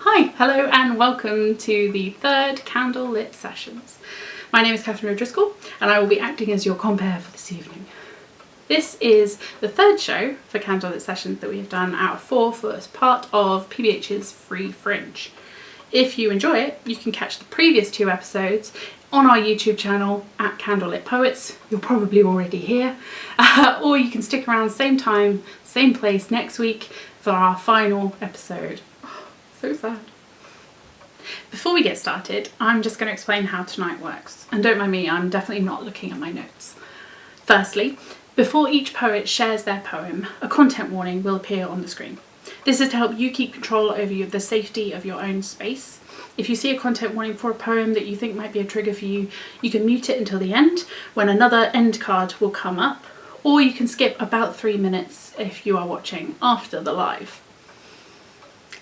Hi, hello and welcome to the third Candlelit Sessions. My name is Catherine O'Driscoll and I will be acting as your compere for this evening. This is the third show for Candlelit Sessions that we have done out of four as part of PBH's Free Fringe. If you enjoy it, you can catch the previous two episodes on our YouTube channel at Candlelit Poets. You're probably already here. Or you can stick around same time, same place next week for our final episode. So sad. Before we get started, I'm just going to explain how tonight works. And don't mind me, I'm definitely not looking at my notes. Firstly, before each poet shares their poem, a content warning will appear on the screen. This is to help you keep control over the safety of your own space. If you see a content warning for a poem that you think might be a trigger for you, you can mute it until the end, when another end card will come up, or you can skip about 3 minutes if you are watching after the live.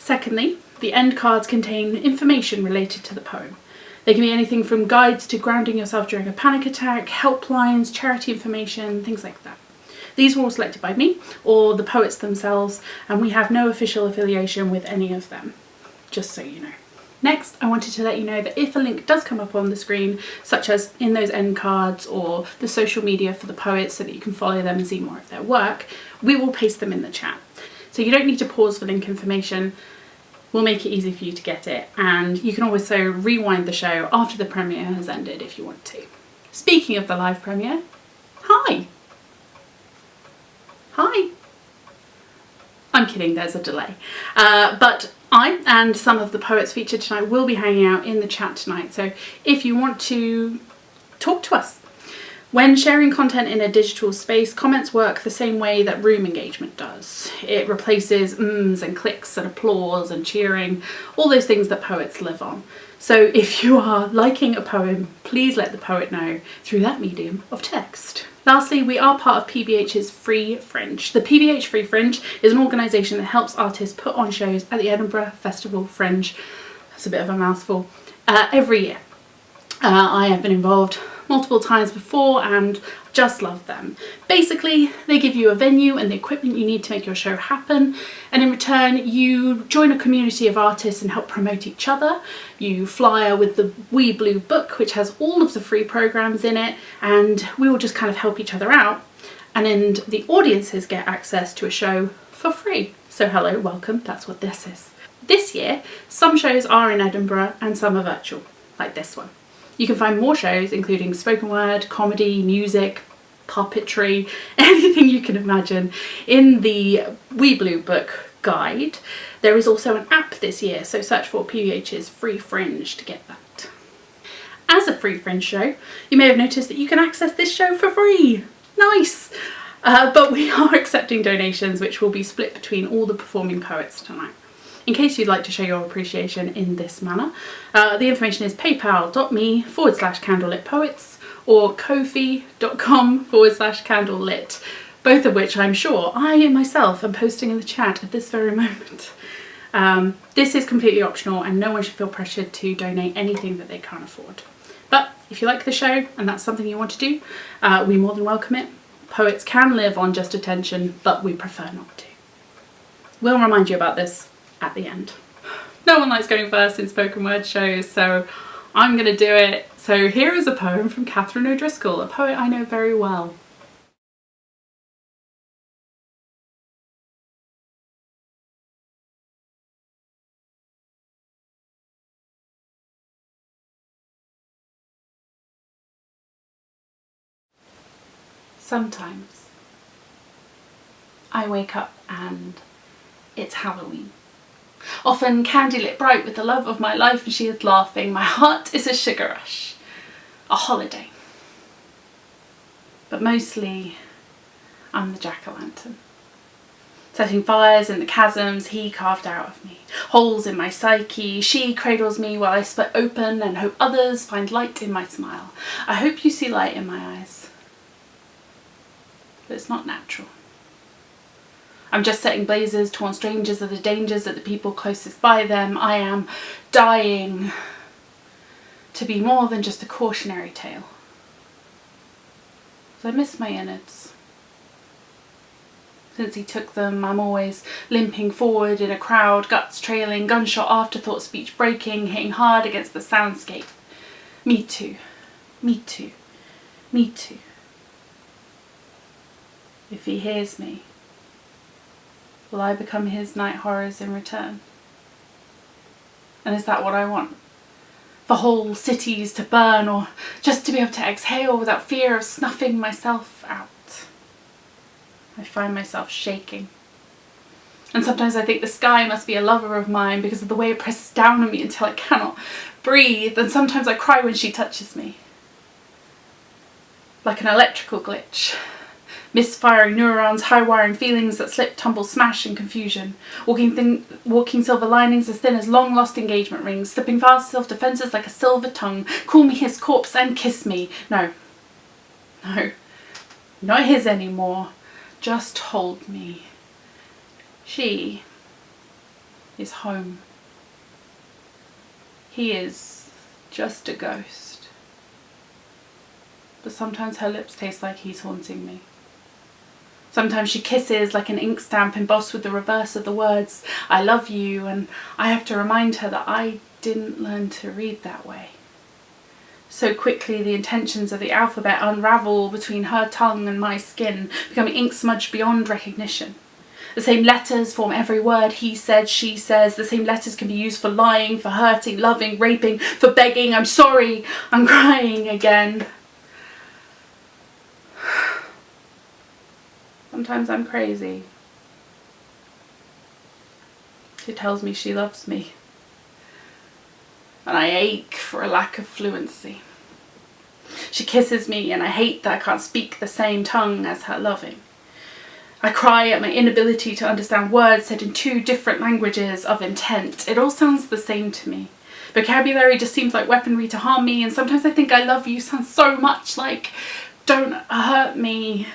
Secondly, the end cards contain information related to the poem. They can be anything from guides to grounding yourself during a panic attack, helplines, charity information, things like that. These were all selected by me or the poets themselves, and we have no official affiliation with any of them, just so you know. Next, I wanted to let you know that if a link does come up on the screen, such as in those end cards or the social media for the poets so that you can follow them and see more of their work, we will paste them in the chat. So you don't need to pause for link information. We'll make it easy for you to get it, and you can also rewind the show after the premiere has ended if you want to. Speaking of the live premiere, hi! Hi! I'm kidding, there's a delay. But I and some of the poets featured tonight will be hanging out in the chat tonight, so if you want to talk to us. When sharing content in a digital space, comments work the same way that room engagement does. It replaces ums and clicks and applause and cheering, all those things that poets live on. So if you are liking a poem, please let the poet know through that medium of text. Lastly, we are part of PBH's Free Fringe. The PBH Free Fringe is an organisation that helps artists put on shows at the Edinburgh Festival Fringe. That's a bit of a mouthful. Every year. I have been involved multiple times before and just love them. Basically, they give you a venue and the equipment you need to make your show happen, and in return you join a community of artists and help promote each other. You flyer with the Wee Blue book, which has all of the free programs in it, and we all just kind of help each other out, and then the audiences get access to a show for free. So hello, welcome, that's what this is. This year, some shows are in Edinburgh and some are virtual, like this one. You can find more shows, including spoken word, comedy, music, puppetry, anything you can imagine, in the Wee Blue book guide. There is also an app this year, so search for PBH's Free Fringe to get that. As a Free Fringe show, you may have noticed that you can access this show for free. Nice! But we are accepting donations, which will be split between all the performing poets tonight. In case you'd like to show your appreciation in this manner, the information is paypal.me/candlelitpoets or ko-fi.com/candlelit, both of which I'm sure I myself am posting in the chat at this very moment. This is completely optional and no one should feel pressured to donate anything that they can't afford. But if you like the show and that's something you want to do, we more than welcome it. Poets can live on just attention, but we prefer not to. We'll remind you about this at the end. No one likes going first in spoken word shows, so I'm going to do it. So here is a poem from Catherine O'Driscoll, a poet I know very well. Sometimes I wake up and it's Halloween. Often candlelit bright with the love of my life and she is laughing. My heart is a sugar rush, a holiday. But mostly I'm the jack-o'-lantern. Setting fires in the chasms he carved out of me. Holes in my psyche, she cradles me while I split open and hope others find light in my smile. I hope you see light in my eyes. But it's not natural. I'm just setting blazes to warn strangers of the dangers that the people closest by them. I am dying to be more than just a cautionary tale. I miss my innards. Since he took them, I'm always limping forward in a crowd, guts trailing, gunshot afterthought, speech breaking, hitting hard against the soundscape. Me too. Me too. Me too. If he hears me, will I become his night horrors in return? And is that what I want? For whole cities to burn, or just to be able to exhale without fear of snuffing myself out? I find myself shaking. And sometimes I think the sky must be a lover of mine because of the way it presses down on me until I cannot breathe. And sometimes I cry when she touches me. Like an electrical glitch. Misfiring neurons, high-wiring feelings that slip, tumble, smash in confusion. Walking silver linings as thin as long-lost engagement rings. Slipping fast self-defences like a silver tongue. Call me his corpse and kiss me. No. No. Not his anymore. Just hold me. She is home. He is just a ghost. But sometimes her lips taste like he's haunting me. Sometimes she kisses like an ink stamp embossed with the reverse of the words, I love you, and I have to remind her that I didn't learn to read that way. So quickly the intentions of the alphabet unravel between her tongue and my skin, becoming ink smudged beyond recognition. The same letters form every word, he said, she says. The same letters can be used for lying, for hurting, loving, raping, for begging, I'm sorry, I'm crying again. Sometimes I'm crazy. She tells me she loves me. And I ache for a lack of fluency. She kisses me and I hate that I can't speak the same tongue as her loving. I cry at my inability to understand words said in two different languages of intent. It all sounds the same to me. Vocabulary just seems like weaponry to harm me, and sometimes I think I love you sounds so much like don't hurt me.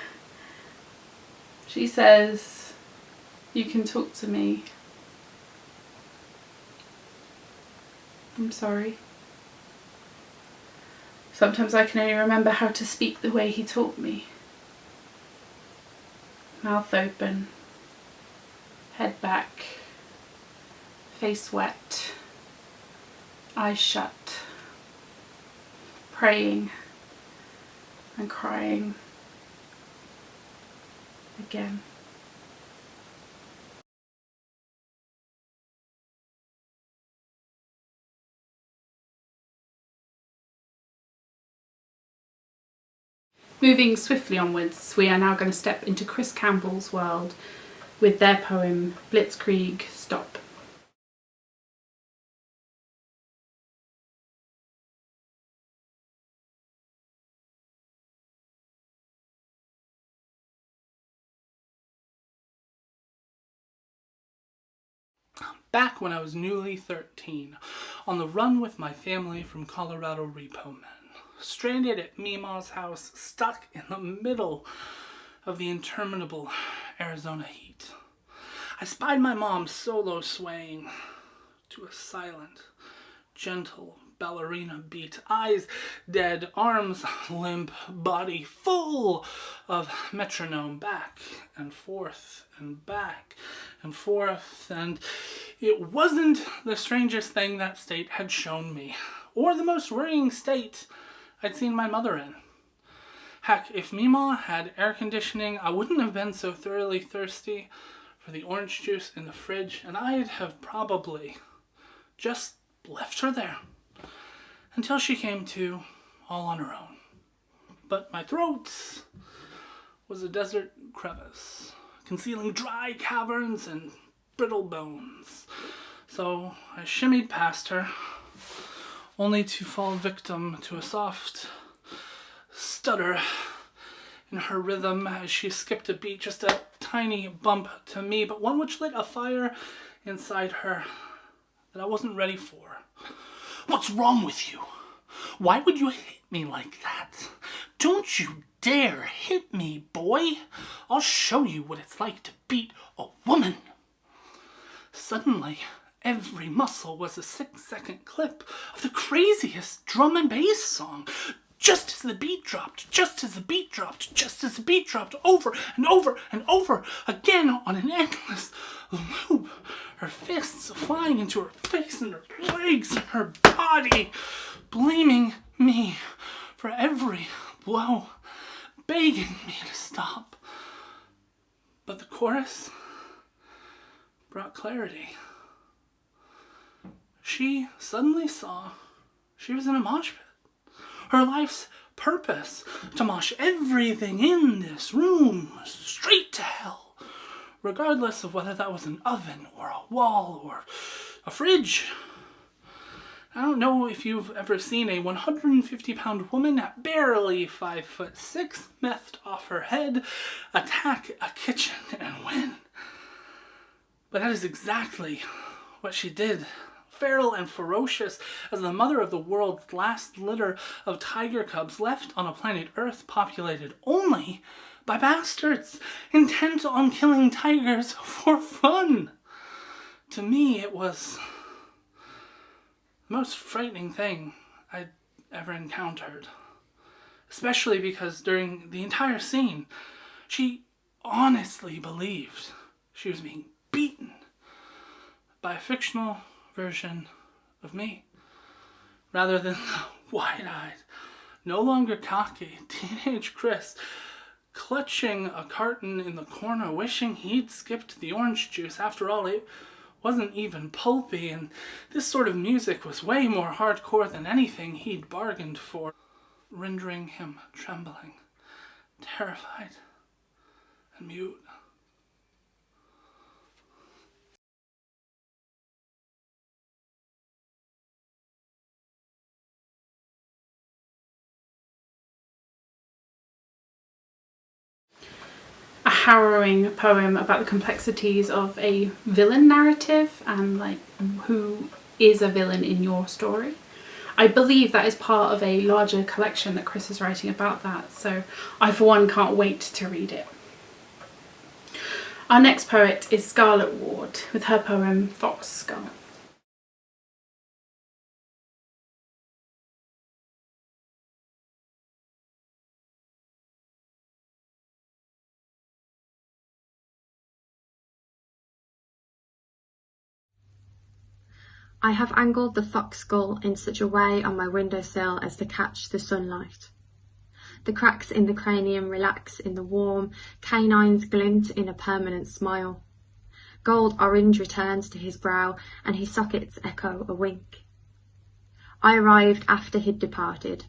She says, you can talk to me. I'm sorry. Sometimes I can only remember how to speak the way he taught me. Mouth open, head back, face wet, eyes shut, praying and crying again. Moving swiftly onwards, we are now going to step into Chris Campbell's world with their poem Blitzkrieg Stop. Back when I was newly 13, on the run with my family from Colorado repo men, stranded at Meemaw's house, stuck in the middle of the interminable Arizona heat. I spied my mom solo swaying to a silent, gentle ballerina beat, eyes dead, arms limp, body full of metronome, back and forth and back and forth, and it wasn't the strangest thing that state had shown me, or the most worrying state I'd seen my mother in. Heck, if Meemaw had air conditioning, I wouldn't have been so thoroughly thirsty for the orange juice in the fridge, and I'd have probably just left her there until she came to all on her own. But my throat was a desert crevice, concealing dry caverns and brittle bones. So I shimmied past her, only to fall victim to a soft stutter in her rhythm as she skipped a beat, just a tiny bump to me, but one which lit a fire inside her that I wasn't ready for. What's wrong with you? Why would you hit me like that? Don't you dare hit me, boy. I'll show you what it's like to beat a woman. Suddenly, every muscle was a 6-second clip of the craziest drum and bass song. just as the beat dropped, just as the beat dropped, just as the beat dropped, over and over and over again on an endless loop. Her fists flying into her face and her legs and her body, blaming me for every blow, begging me to stop. But the chorus brought clarity. She suddenly saw she was in a mosh pit. Her life's purpose, to mosh everything in this room straight to hell, regardless of whether that was an oven or a wall or a fridge. I don't know if you've ever seen a 150-pound woman, barely 5'6", methed off her head, attack a kitchen and win. But that is exactly what she did. Feral and ferocious as the mother of the world's last litter of tiger cubs left on a planet Earth populated only by bastards intent on killing tigers for fun. To me, it was the most frightening thing I'd ever encountered. Especially because during the entire scene, she honestly believed she was being beaten by a fictional version of me, rather than the wide-eyed, no longer cocky teenage Chris clutching a carton in the corner, wishing he'd skipped the orange juice. After all, it wasn't even pulpy, and this sort of music was way more hardcore than anything he'd bargained for, rendering him trembling, terrified, and mute. A harrowing poem about the complexities of a villain narrative and like who is a villain in your story. I believe that is part of a larger collection that Chris is writing about that, so I for one can't wait to read it. Our next poet is Scarlett Ward with her poem Fox Skull. I have angled the fox skull in such a way on my windowsill as to catch the sunlight. The cracks in the cranium relax in the warm, canines glint in a permanent smile. Gold orange returns to his brow, and his sockets echo a wink. I arrived after he'd departed,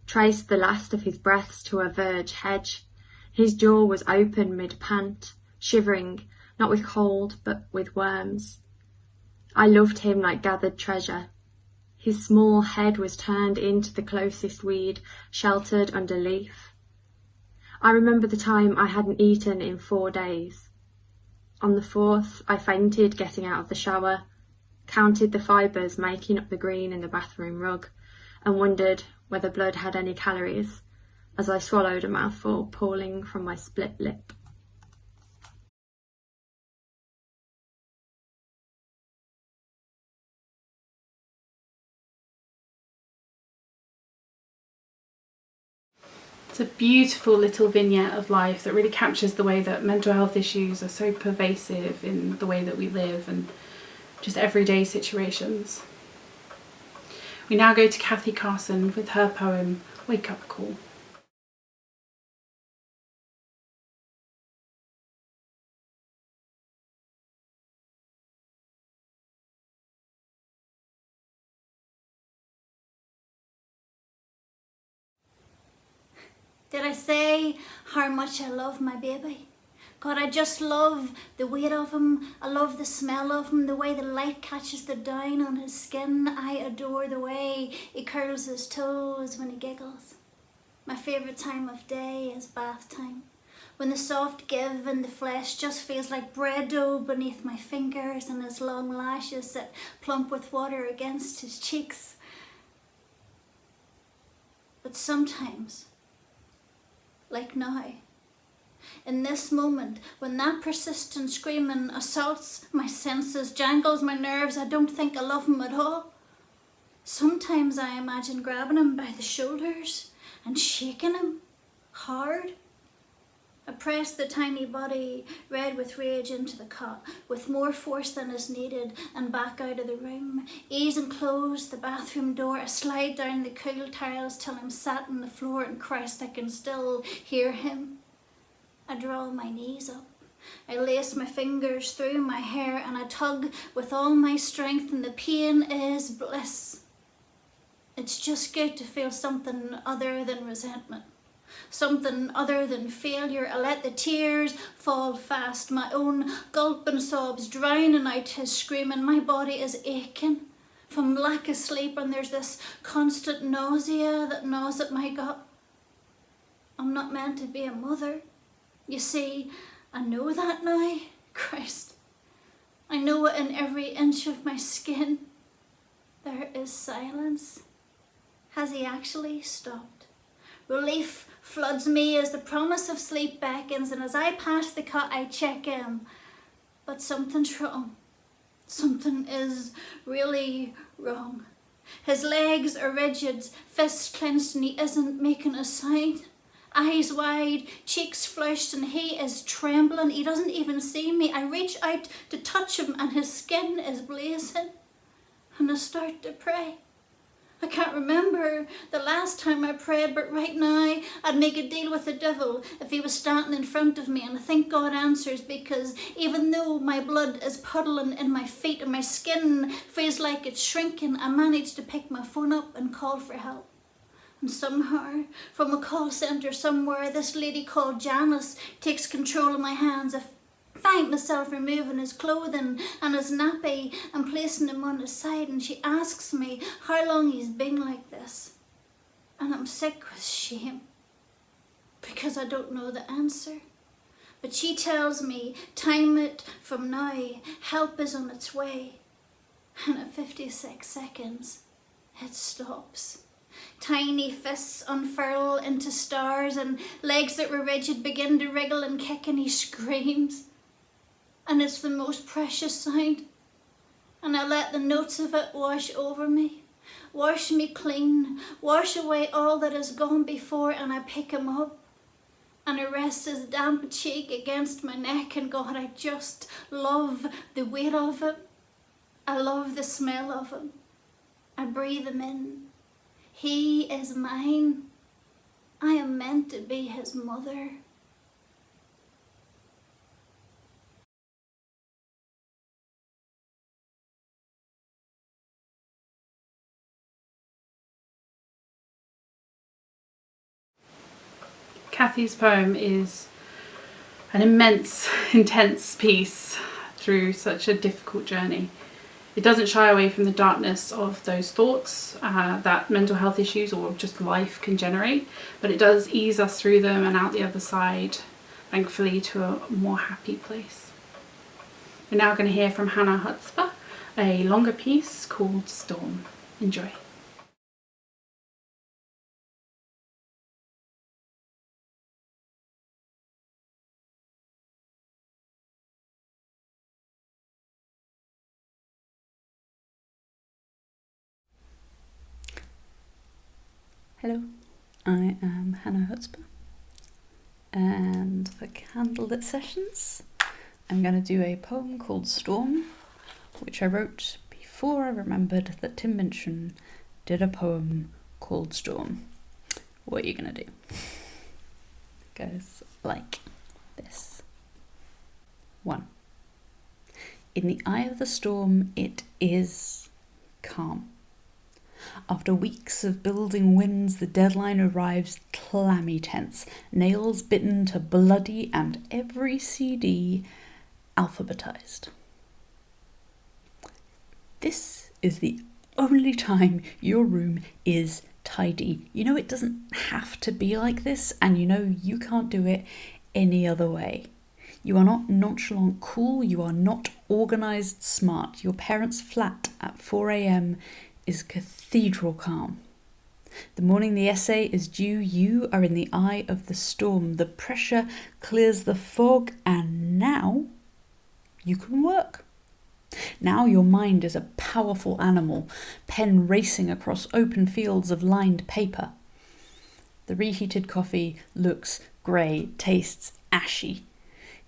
traced the last of his breaths to a verge hedge. His jaw was open mid-pant, shivering, not with cold, but with worms. I loved him like gathered treasure. His small head was turned into the closest weed, sheltered under leaf. I remember the time I hadn't eaten in 4 days. On the 4th, I fainted getting out of the shower, counted the fibres making up the green in the bathroom rug, and wondered whether blood had any calories as I swallowed a mouthful pooling from my split lip. It's a beautiful little vignette of life that really captures the way that mental health issues are so pervasive in the way that we live and just everyday situations. We now go to Kathy Carson with her poem Wake Up Call. Did I say how much I love my baby? God, I just love the weight of him. I love the smell of him, the way the light catches the down on his skin. I adore the way he curls his toes when he giggles. My favourite time of day is bath time, when the soft give in the flesh just feels like bread dough beneath my fingers and his long lashes sit plump with water against his cheeks. But sometimes, like now, in this moment, when that persistent screaming assaults my senses, jangles my nerves, I don't think I love him at all. Sometimes I imagine grabbing him by the shoulders and shaking him hard. I pressed the tiny body, red with rage, into the cot with more force than is needed and back out of the room. Ease and close the bathroom door. I slide down the cool tiles till I'm sat on the floor, and Christ, I can still hear him. I draw my knees up. I lace my fingers through my hair and I tug with all my strength, and the pain is bliss. It's just good to feel something other than resentment. Something other than failure. I let the tears fall fast, my own gulping sobs drowning out his screaming. My body is aching from lack of sleep, and there's this constant nausea that gnaws at my gut. I'm not meant to be a mother. You see, I know that now. Christ, I know it in every inch of my skin. There is silence. Has he actually stopped? Relief floods me as the promise of sleep beckons, and as I pass the cot I check him. But something's wrong. Something is really wrong. His legs are rigid, fists clenched, and he isn't making a sound. Eyes wide, cheeks flushed, and he is trembling. He doesn't even see me. I reach out to touch him and his skin is blazing. And I start to pray. I can't remember the last time I prayed, but right now I'd make a deal with the devil if he was standing in front of me, and I think God answers, because even though my blood is puddling in my feet and my skin feels like it's shrinking, I manage to pick my phone up and call for help. And somehow, from a call centre somewhere, this lady called Janice takes control of my hands. I find myself removing his clothing and his nappy and placing him on his side, and she asks me how long he's been like this. And I'm sick with shame because I don't know the answer. But she tells me, time it from now, help is on its way. And at 56 seconds, it stops. Tiny fists unfurl into stars, and legs that were rigid begin to wriggle and kick, and he screams. And it's the most precious sound. And I let the notes of it wash over me, wash me clean, wash away all that has gone before, and I pick him up. And I rest his damp cheek against my neck, and God, I just love the weight of him. I love the smell of him. I breathe him in. He is mine. I am meant to be his mother. Kathy's poem is an immense, intense piece through such a difficult journey. It doesn't shy away from the darkness of those thoughts that mental health issues or just life can generate, but it does ease us through them and out the other side, thankfully, to a more happy place. We're now going to hear from Hannah Hotspur, a longer piece called Storm. Enjoy. Hello, I am Hannah Hotspur, and for Candlelit Sessions I'm going to do a poem called Storm, which I wrote before I remembered that Tim Minchin did a poem called Storm. What are you going to do? It goes like this. 1. In the eye of the storm it is calm. After weeks of building winds, the deadline arrives clammy tense, nails bitten to bloody and every CD alphabetized. This is the only time your room is tidy. You know it doesn't have to be like this, and you know you can't do it any other way. You are not nonchalant cool, you are not organised smart. Your parents' flat at 4 a.m. is cathedral calm. The morning the essay is due, you are in the eye of the storm. The pressure clears the fog, and now you can work. Now your mind is a powerful animal, pen racing across open fields of lined paper. The reheated coffee looks grey, tastes ashy.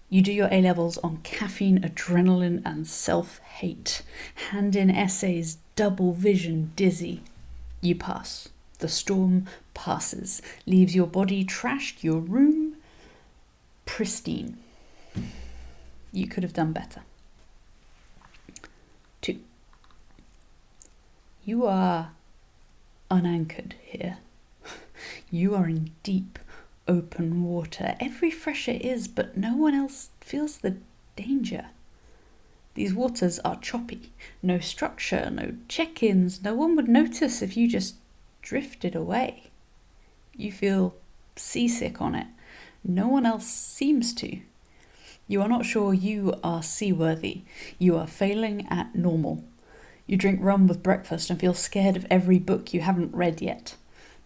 You do your A-levels on caffeine, adrenaline and self-hate. Hand in essays, double vision, dizzy. You pass. The storm passes, leaves your body trashed, your room pristine. You could have done better. 2. You are unanchored here. You are in deep, open water. Every fresher is, but no one else feels the danger. These waters are choppy. No structure, no check-ins. No one would notice if you just drifted away. You feel seasick on it. No one else seems to. You are not sure you are seaworthy. You are failing at normal. You drink rum with breakfast and feel scared of every book you haven't read yet.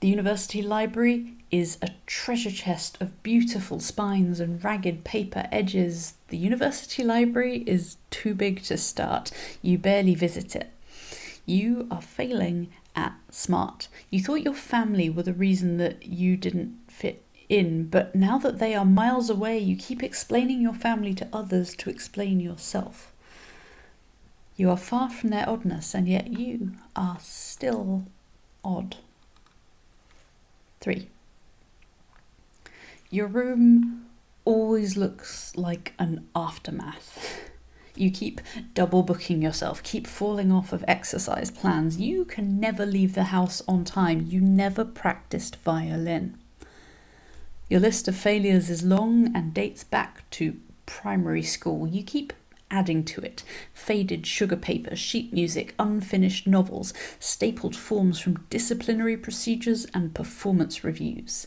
The university library is a treasure chest of beautiful spines and ragged paper edges. The university library is too big to start. You barely visit it. You are failing at smart. You thought your family were the reason that you didn't fit in, but now that they are miles away, you keep explaining your family to others to explain yourself. You are far from their oddness, and yet you are still odd. 3. Your room always looks like an aftermath. You keep double booking yourself, keep falling off of exercise plans. You can never leave the house on time. You never practiced violin. Your list of failures is long and dates back to primary school. You keep adding to it. Faded sugar paper, sheet music, unfinished novels, stapled forms from disciplinary procedures and performance reviews.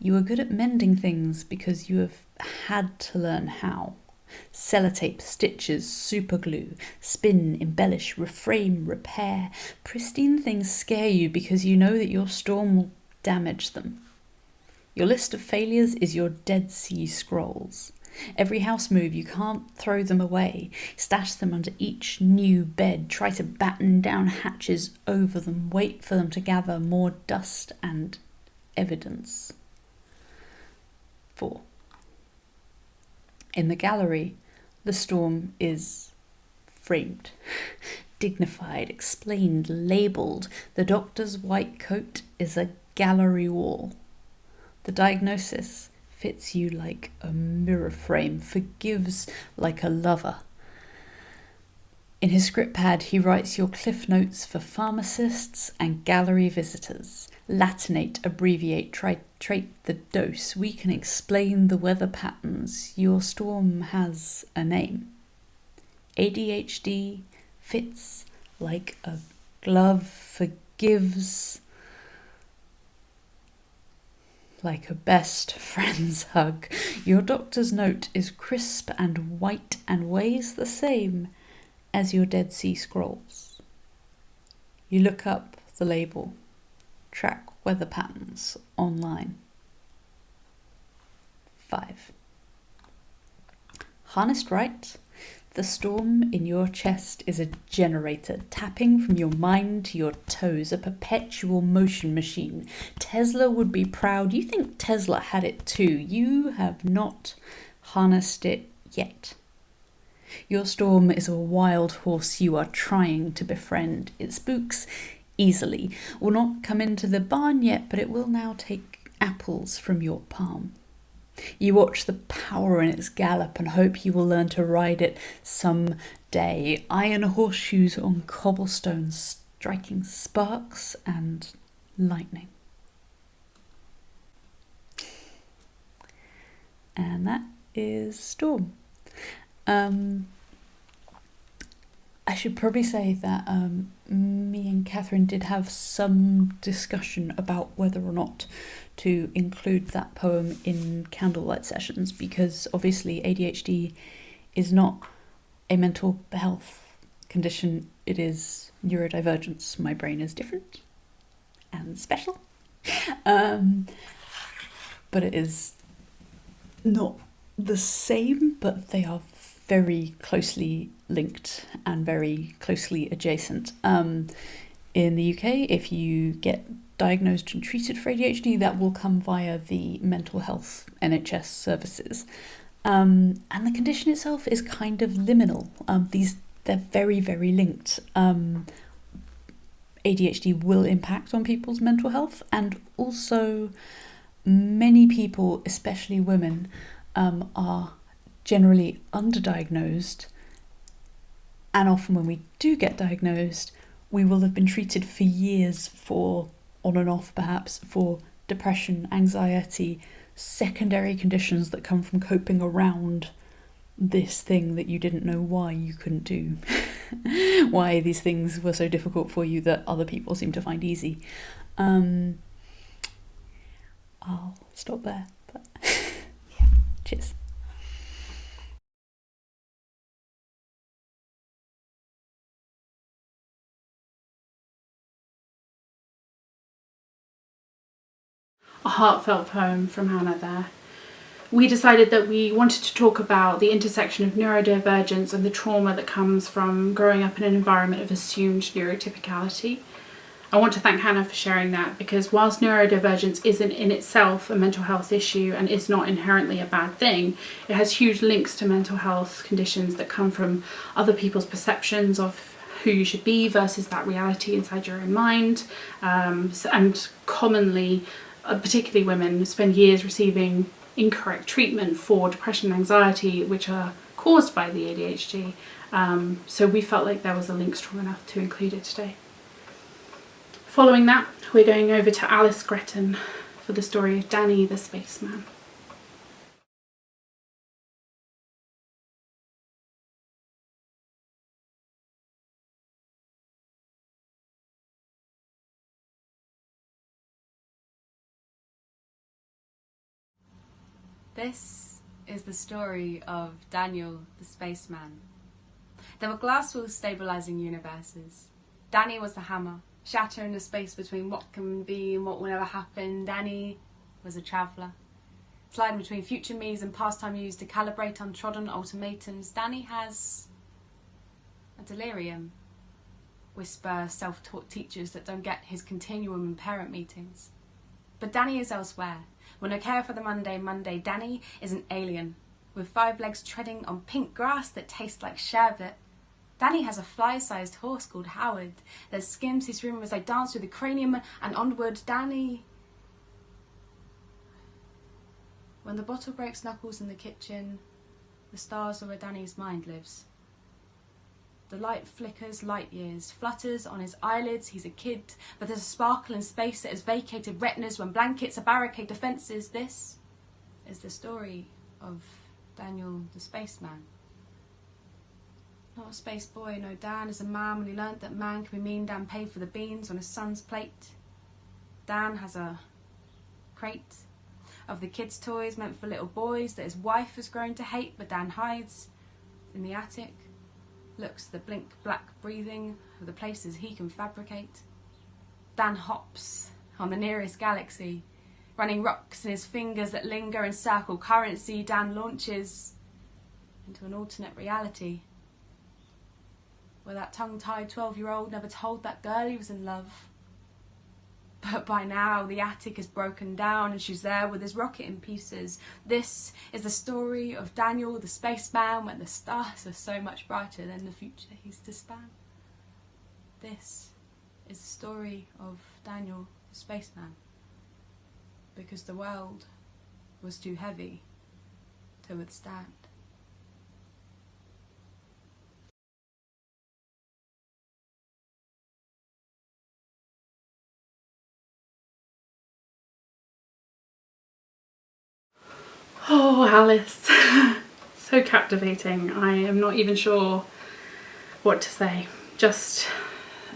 You are good at mending things because you have had to learn how. Sellotape, stitches, superglue, spin, embellish, reframe, repair. Pristine things scare you because you know that your storm will damage them. Your list of failures is your Dead Sea Scrolls. Every house move, you can't throw them away. Stash them under each new bed. Try to batten down hatches over them. Wait for them to gather more dust and evidence. 4. In the gallery, the storm is framed, dignified, explained, labelled. The doctor's white coat is a gallery wall. The diagnosis fits you like a mirror frame, forgives like a lover. In his script pad, he writes your cliff notes for pharmacists and gallery visitors. Latinate, abbreviate, titrate the dose. We can explain the weather patterns. Your storm has a name. ADHD fits like a glove, forgives like a best friend's hug. Your doctor's note is crisp and white and weighs the same as your Dead Sea Scrolls. You look up the label, track weather patterns online. 5. Harnessed right, the storm in your chest is a generator, tapping from your mind to your toes, a perpetual motion machine. Tesla would be proud. You think Tesla had it too. You have not harnessed it yet. Your storm is a wild horse you are trying to befriend. It spooks easily. Will not come into the barn yet, but it will now take apples from your palm. You watch the power in its gallop and hope you will learn to ride it some day. Iron horseshoes on cobblestones, striking sparks and lightning. And that is Storm. I should probably say that me and Catherine did have some discussion about whether or not to include that poem in candlelight sessions, because obviously ADHD is not a mental health condition, it is neurodivergence. My brain is different and special, but it is not the same, but they are very closely linked and very closely adjacent. In the UK, if you get diagnosed and treated for ADHD, that will come via the mental health NHS services. And the condition itself is kind of liminal. They're very, very linked. ADHD will impact on people's mental health, and also many people, especially women, are generally underdiagnosed, and often when we do get diagnosed, we will have been treated for years for, on and off perhaps, for depression, anxiety, secondary conditions that come from coping around this thing that you didn't know why you couldn't do. Why these things were so difficult for you that other people seem to find easy. I'll stop there, but yeah, cheers. A heartfelt poem from Hannah there. We decided that we wanted to talk about the intersection of neurodivergence and the trauma that comes from growing up in an environment of assumed neurotypicality. I want to thank Hannah for sharing that, because whilst neurodivergence isn't in itself a mental health issue and is not inherently a bad thing, it has huge links to mental health conditions that come from other people's perceptions of who you should be versus that reality inside your own mind. And commonly, particularly women, spend years receiving incorrect treatment for depression and anxiety, which are caused by the ADHD. So we felt like there was a link strong enough to include it today. Following that, we're going over to Alice Gretton for the story of Danny the Spaceman. This is the story of Daniel the Spaceman. There were glass walls stabilizing universes. Danny was the hammer, shattering the space between what can be and what will never happen. Danny was a traveller, sliding between future me's and pastime yous to calibrate untrodden ultimatums. Danny has a delirium, whisper self-taught teachers that don't get his continuum in parent meetings. But Danny is elsewhere. When I care for the Monday, Danny is an alien, with 5 legs treading on pink grass that tastes like sherbet. Danny has a fly-sized horse called Howard that skims his room as I dance through the cranium and onward. Danny... When the bottle breaks knuckles in the kitchen, the stars are where Danny's mind lives. The light flickers light years, flutters on his eyelids. He's a kid, but there's a sparkle in space that has vacated retinas when blankets are barricade defences. This is the story of Daniel the Spaceman. Not a space boy, no. Dan is a man when he learnt that man can be mean. Dan paid for the beans on his son's plate. Dan has a crate of the kids' toys meant for little boys that his wife has grown to hate, but Dan hides in the attic. Looks the blink black breathing of the places he can fabricate. Dan hops on the nearest galaxy, running rocks in his fingers that linger and circle currency. Dan launches into an alternate reality where that tongue-tied 12-year-old never told that girl he was in love. But by now the attic is broken down and she's there with his rocket in pieces. This is the story of Daniel the Spaceman when the stars are so much brighter than the future he's to span. This is the story of Daniel the Spaceman, because the world was too heavy to withstand. Oh, Alice. So captivating. I am not even sure what to say. Just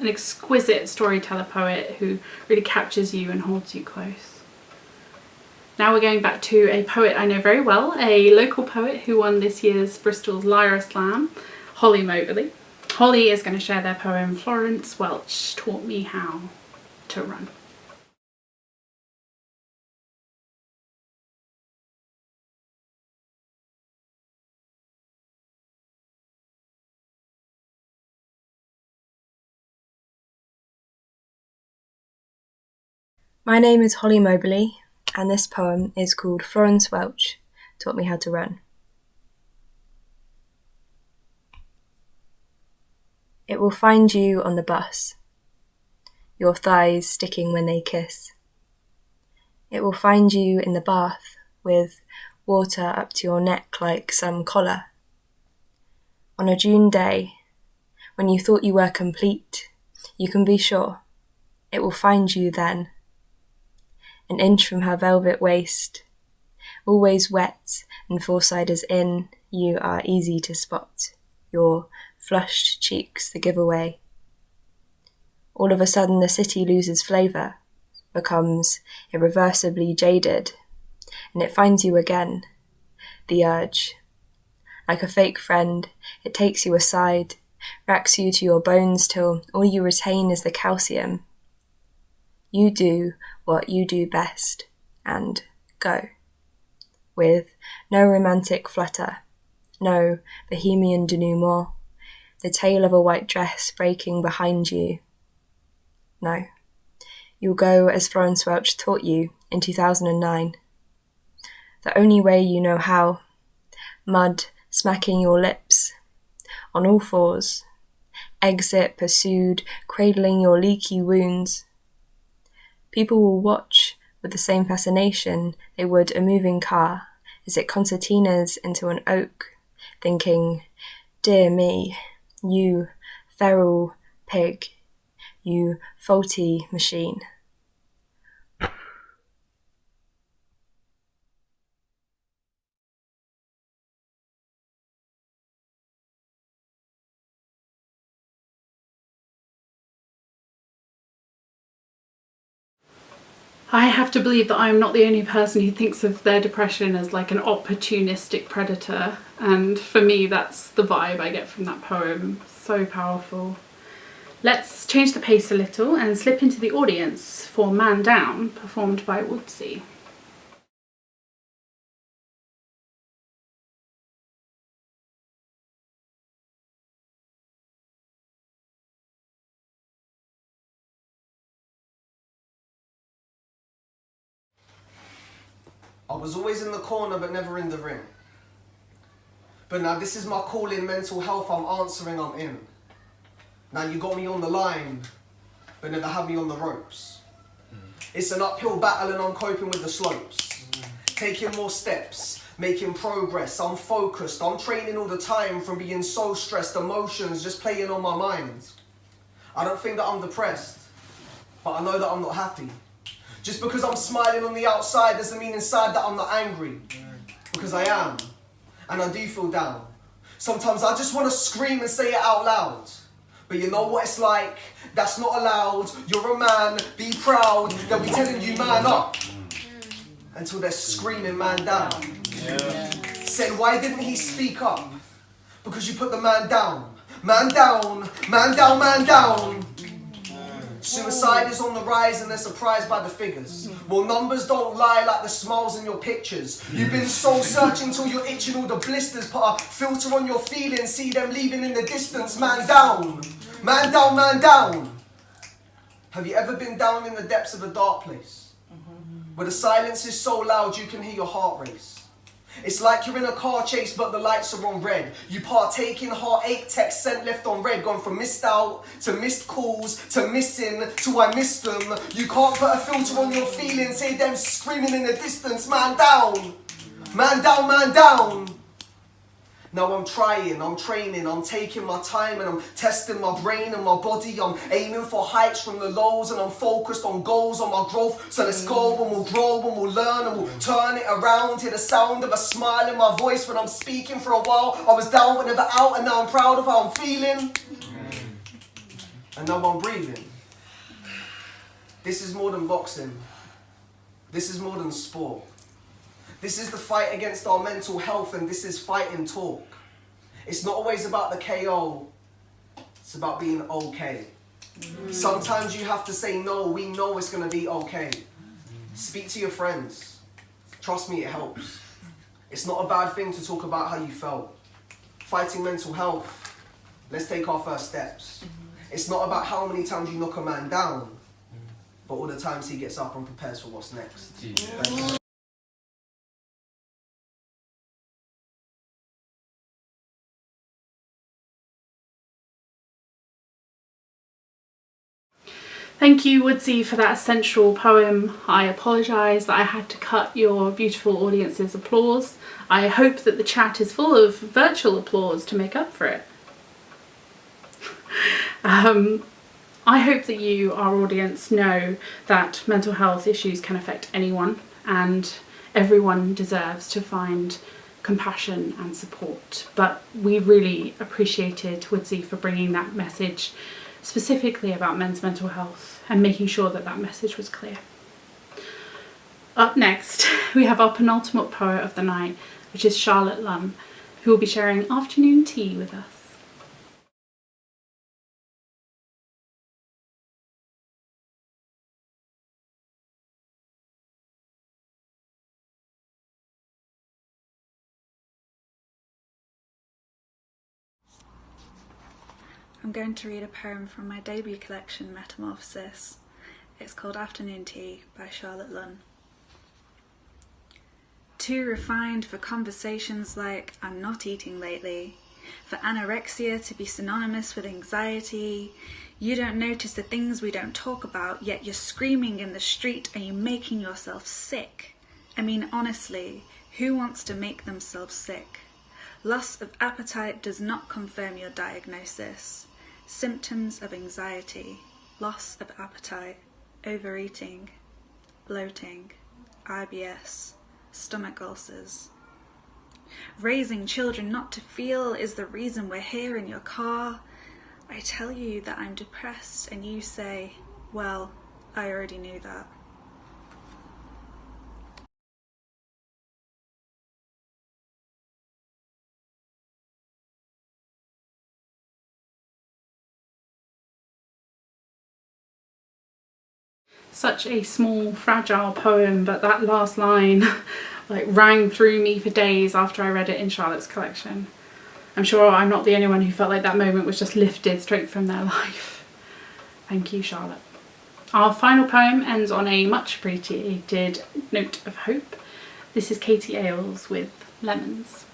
an exquisite storyteller poet who really captures you and holds you close. Now we're going back to a poet I know very well, a local poet who won this year's Bristol's Lyra Slam, Holly Moberly. Holly is going to share their poem Florence Welch Taught Me How to Run. My name is Holly Moberly, and this poem is called Florence Welch Taught Me How to Run. It will find you on the bus, your thighs sticking when they kiss. It will find you in the bath with water up to your neck like some collar. On a June day, when you thought you were complete, you can be sure it will find you then. An inch from her velvet waist, always wet and four-siders in, you are easy to spot, your flushed cheeks the giveaway. All of a sudden the city loses flavour, becomes irreversibly jaded, and it finds you again, the urge. Like a fake friend, it takes you aside, racks you to your bones till all you retain is the calcium. You do what you do best, and go. With no romantic flutter, no bohemian denouement, the tail of a white dress breaking behind you. No, you'll go as Florence Welch taught you in 2009. The only way you know how, mud smacking your lips, on all fours, exit pursued, cradling your leaky wounds. People will watch with the same fascination they would a moving car as it concertinas into an oak, thinking, dear me, you feral pig, you faulty machine. I have to believe that I'm not the only person who thinks of their depression as like an opportunistic predator, and for me that's the vibe I get from that poem. So powerful. Let's change the pace a little and slip into the audience for Man Down, performed by Woodsy. I was always in the corner but never in the ring. But now this is my call in mental health, I'm answering, I'm in. Now you got me on the line, but never had me on the ropes. It's an uphill battle and I'm coping with the slopes. Taking more steps, making progress, I'm focused, I'm training all the time from being so stressed, emotions just playing on my mind. I don't think that I'm depressed, but I know that I'm not happy. Just because I'm smiling on the outside doesn't mean inside that I'm not angry. Because I am, and I do feel down. Sometimes I just want to scream and say it out loud. But you know what it's like? That's not allowed. You're a man, be proud. They'll be telling you man up. Until they're screaming man down. Saying why didn't he speak up? Because you put the man down. Man down, man down, man down. Suicide is on the rise and they're surprised by the figures. Well, numbers don't lie like the smiles in your pictures. You've been soul searching till you're itching all the blisters. Put a filter on your feelings, see them leaving in the distance. Man down, man down, man down. Have you ever been down in the depths of a dark place? Where the silence is so loud you can hear your heart race. It's like you're in a car chase but the lights are on red. You partake in heartache texts sent left on red. Gone from missed out to missed calls to missing to I missed them. You can't put a filter on your feelings, hear them screaming in the distance. Man down, man down, man down. Now I'm trying, I'm training, I'm taking my time and I'm testing my brain and my body. I'm aiming for heights from the lows and I'm focused on goals, on my growth. So let's go and we'll grow and we'll learn and we'll turn it around. Hear the sound of a smile in my voice when I'm speaking. For a while I was down but never out, and now I'm proud of how I'm feeling. And now I'm breathing. This is more than boxing. This is more than sport. This is the fight against our mental health, and this is fighting talk. It's not always about the KO, it's about being okay. Sometimes you have to say no, we know it's gonna be okay. Speak to your friends. Trust me, it helps. It's not a bad thing to talk about how you felt. Fighting mental health, let's take our first steps. It's not about how many times you knock a man down. but all the times he gets up and prepares for what's next. Thank you. Thank you, Woodsy, for that essential poem. I apologise that I had to cut your beautiful audience's applause. I hope that the chat is full of virtual applause to make up for it. I hope that you, our audience, know that mental health issues can affect anyone, and everyone deserves to find compassion and support. But we really appreciated Woodsy for bringing that message specifically about men's mental health and making sure that that message was clear. Up next, we have our penultimate poet of the night, which is Charlotte Lunn, who will be sharing afternoon tea with us. I'm going to read a poem from my debut collection, Metamorphosis. It's called Afternoon Tea by Charlotte Lunn. Too refined for conversations like I'm not eating lately, for anorexia to be synonymous with anxiety. You don't notice the things we don't talk about, yet you're screaming in the street and you're making yourself sick. I mean, honestly, who wants to make themselves sick? Loss of appetite does not confirm your diagnosis. Symptoms of anxiety, loss of appetite, overeating, bloating, IBS, stomach ulcers. Raising children not to feel is the reason we're here in your car. I tell you that I'm depressed and you say, well, I already knew that. Such a small, fragile poem, but that last line like rang through me for days after I read it in Charlotte's collection. I'm sure I'm not the only one who felt like that moment was just lifted straight from their life. Thank you, Charlotte. Our final poem ends on a much appreciated note of hope. This is Katie Ailes with Lemons.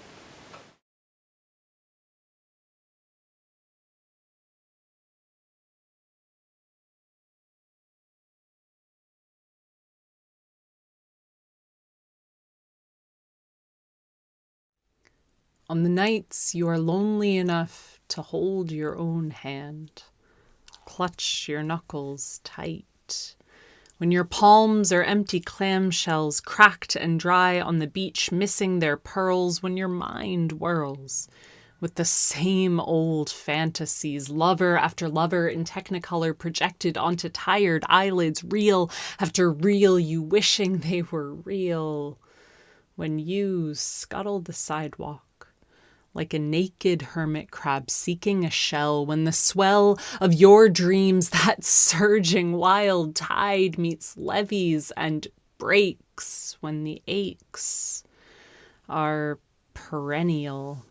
On the nights you are lonely enough to hold your own hand, clutch your knuckles tight. When your palms are empty clamshells, cracked and dry on the beach, missing their pearls, when your mind whirls with the same old fantasies, lover after lover in technicolor projected onto tired eyelids, reel after reel, you wishing they were real. When you scuttle the sidewalk like a naked hermit crab seeking a shell, when the swell of your dreams, that surging wild tide, meets levees and breaks, when the aches are perennial.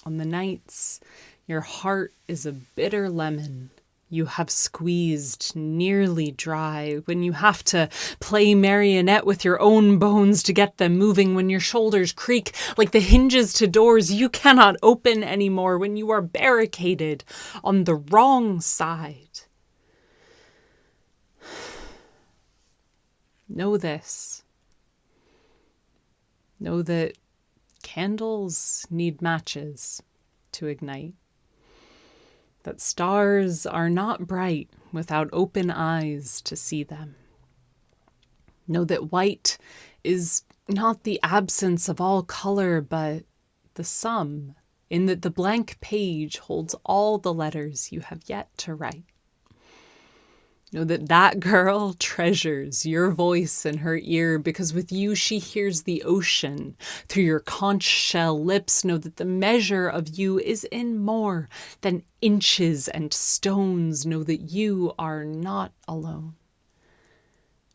On the nights your heart is a bitter lemon you have squeezed nearly dry, when you have to play marionette with your own bones to get them moving, when your shoulders creak like the hinges to doors you cannot open anymore, when you are barricaded on the wrong side. Know this. Know that candles need matches to ignite. That stars are not bright without open eyes to see them. Know that white is not the absence of all color, but the sum, in that the blank page holds all the letters you have yet to write. Know that that girl treasures your voice in her ear, because with you she hears the ocean through your conch shell lips. Know that the measure of you is in more than inches and stones. Know that you are not alone.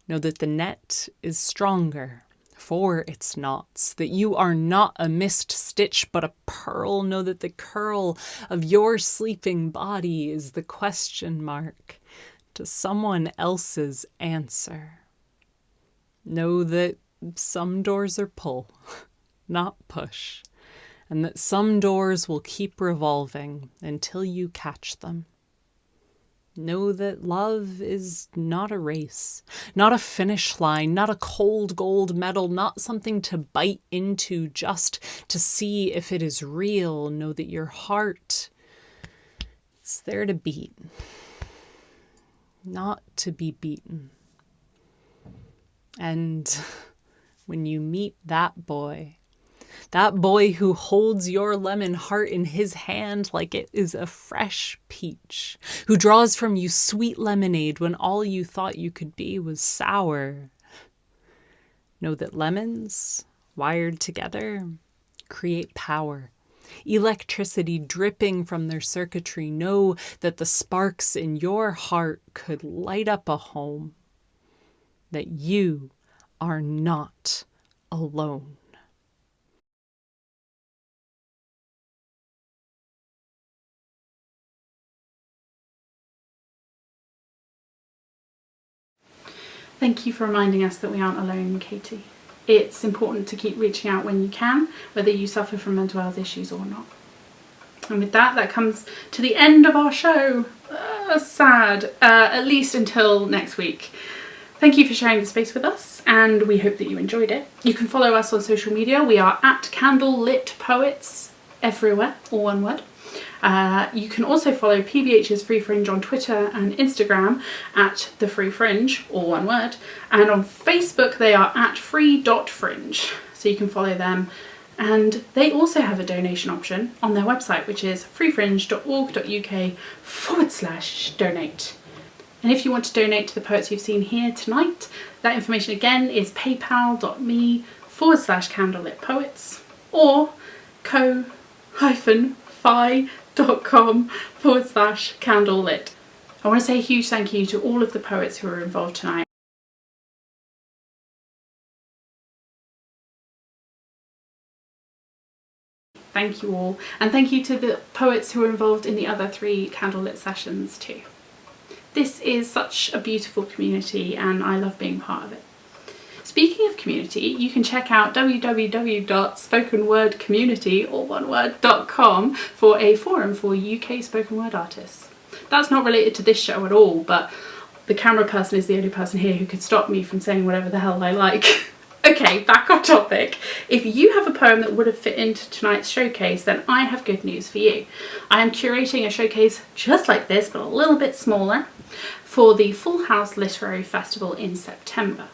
Know that the net is stronger for its knots, that you are not a missed stitch but a pearl. Know that the curl of your sleeping body is the question mark to someone else's answer. Know that some doors are pull, not push, and that some doors will keep revolving until you catch them. Know that love is not a race, not a finish line, not a cold gold medal, not something to bite into just to see if it is real. Know that your heart is there to beat, not to be beaten. And when you meet that boy who holds your lemon heart in his hand like it is a fresh peach, who draws from you sweet lemonade when all you thought you could be was sour, know that lemons, wired together, create power. Electricity dripping from their circuitry. Know that the sparks in your heart could light up a home, that you are not alone. Thank you for reminding us that we aren't alone, Katie. It's important to keep reaching out when you can, whether you suffer from mental health issues or not. And with that, that comes to the end of our show. Sad, at least until next week. Thank you for sharing the space with us, and we hope that you enjoyed it. You can follow us on social media. We are at Candlelit Poets everywhere, all one word. You can also follow PBH's Free Fringe on Twitter and Instagram at The Free Fringe, all one word. And on Facebook, they are at free.fringe. So you can follow them. And they also have a donation option on their website, which is freefringe.org.uk/donate. And if you want to donate to the poets you've seen here tonight, that information again is paypal.me/candlelit-poets or ko-fi.com/candlelit. I want to say a huge thank you to all of the poets who were involved tonight. Thank you all, and thank you to the poets who were involved in the other 3 candlelit sessions too. This is such a beautiful community and I love being part of it. Speaking of community, you can check out www.spokenwordcommunity.com for a forum for UK spoken word artists. That's not related to this show at all, but the camera person is the only person here who could stop me from saying whatever the hell I like. Okay, back on topic. If you have a poem that would have fit into tonight's showcase, then I have good news for you. I am curating a showcase just like this, but a little bit smaller, for the Full House Literary Festival in September.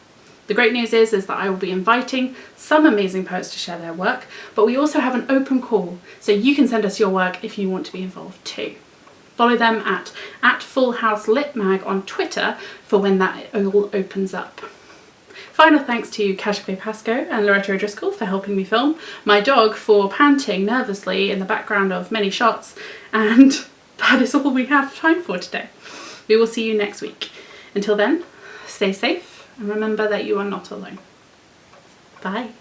The great news is that I will be inviting some amazing poets to share their work, but we also have an open call, so you can send us your work if you want to be involved too. Follow them at Full House Lit Mag on Twitter for when that all opens up. Final thanks to Kashke Pasco and Loretta O'Driscoll for helping me film, my dog for panting nervously in the background of many shots, and that is all we have time for today. We will see you next week. Until then, stay safe and remember that you are not alone. Bye.